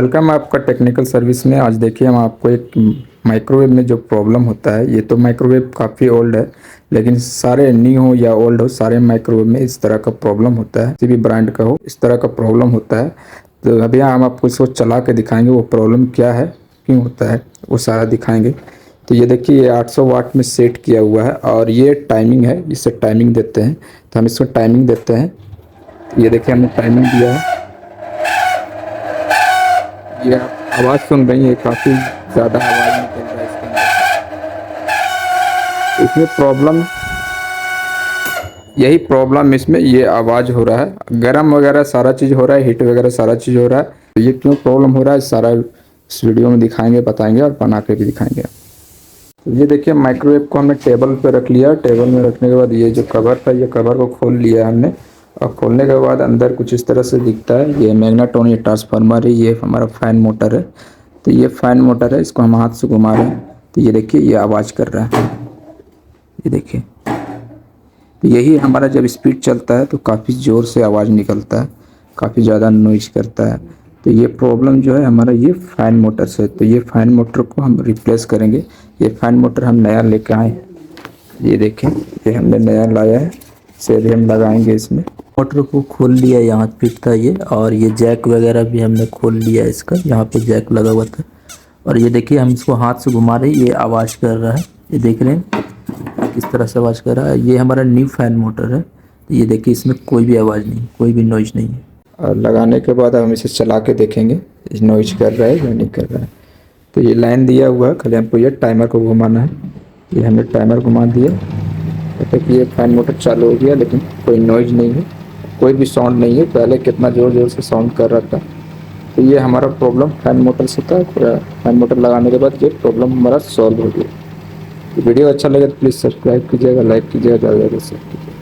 Welcome आपका technical service में। आज देखिए हम आपको एक माइक्रोवेव में जो प्रॉब्लम होता है, ये तो माइक्रोवेव काफ़ी ओल्ड है, लेकिन सारे न्यू हो या ओल्ड हो, सारे माइक्रोवेव में इस तरह का प्रॉब्लम होता है। किसी भी ब्रांड का हो, इस तरह का प्रॉब्लम होता है। तो अभी हम आपको इसको चला के दिखाएंगे, वो प्रॉब्लम क्या है, क्यों होता है, वो सारा दिखाएंगे। तो ये देखिए, ये 800 वाट में सेट किया हुआ है और ये टाइमिंग है, इससे टाइमिंग देते हैं। तो हम इसको टाइमिंग देते हैं। ये देखिए, हमने टाइमिंग दिया है। ये आप आवाज़ सुन रही है, काफ़ी ज़्यादा आवाज़ निकल रहा है इसके अंदर। इसमें प्रॉब्लम, यही प्रॉब्लम इसमें ये आवाज़ हो रहा है, गर्म वगैरह सारा चीज़ हो रहा है, हीट वगैरह सारा चीज़ हो रहा है। तो ये क्यों प्रॉब्लम हो रहा है, सारा इस वीडियो में दिखाएंगे, बताएंगे और बना के भी दिखाएंगे। तो ये देखिए, माइक्रोवेव को हमने टेबल पे रख लिया। टेबल में रखने के बाद ये जो कवर था, ये कवर को खोल लिया हमने। और खोलने के बाद अंदर कुछ इस तरह से दिखता है। ये मैग्नेट्रॉन, ये ट्रांसफार्मर है, ये हमारा फैन मोटर है। तो ये फैन मोटर है, इसको हम हाथ से घुमा रहे हैं। तो ये देखिए, ये आवाज़ कर रहा है, ये देखिए। तो यही हमारा जब स्पीड चलता है तो काफ़ी ज़ोर से आवाज़ निकलता है, काफ़ी ज़्यादा नॉइज करता है। तो ये प्रॉब्लम जो है हमारा, ये फ़ैन मोटर से। तो ये फ़ैन मोटर को हम रिप्लेस करेंगे। ये फ़ैन मोटर हम नया लेकर आए, ये देखें, ये हमने नया लाया है। इसे भी हम लगाएंगे इसमें। मोटर को खोल लिया, यहाँ फिट था ये, और ये जैक वगैरह भी हमने खोल लिया इसका, यहाँ पे जैक लगा हुआ था। और ये देखिए, हम इसको हाथ से घुमा रहे हैं, ये आवाज़ कर रहा है, ये देख रहे हैं किस तरह से आवाज़ कर रहा है। ये हमारा न्यू फैन मोटर है। तो ये देखिए, इसमें कोई भी आवाज़ नहीं, कोई भी नॉइज नहीं है। और लगाने के बाद हम इसे चला के देखेंगे नॉइज कर रहा है या नहीं कर रहा है। तो ये लाइन दिया हुआ है, खाली हमको ये टाइमर को घुमाना है। ये हमने टाइमर घुमा दिया, जब तक ये फैन मोटर चालू हो गया, लेकिन कोई नॉइज नहीं है, कोई भी साउंड नहीं है। पहले कितना ज़ोर ज़ोर से साउंड कर रहा था। तो ये हमारा प्रॉब्लम फैन मोटर से था। फैन मोटर लगाने के बाद ये प्रॉब्लम हमारा सॉल्व हो गया। वीडियो अच्छा लगे तो प्लीज़ सब्सक्राइब कीजिएगा, लाइक कीजिएगा, ज़्यादा से ज़्यादा शेयर कीजिएगा।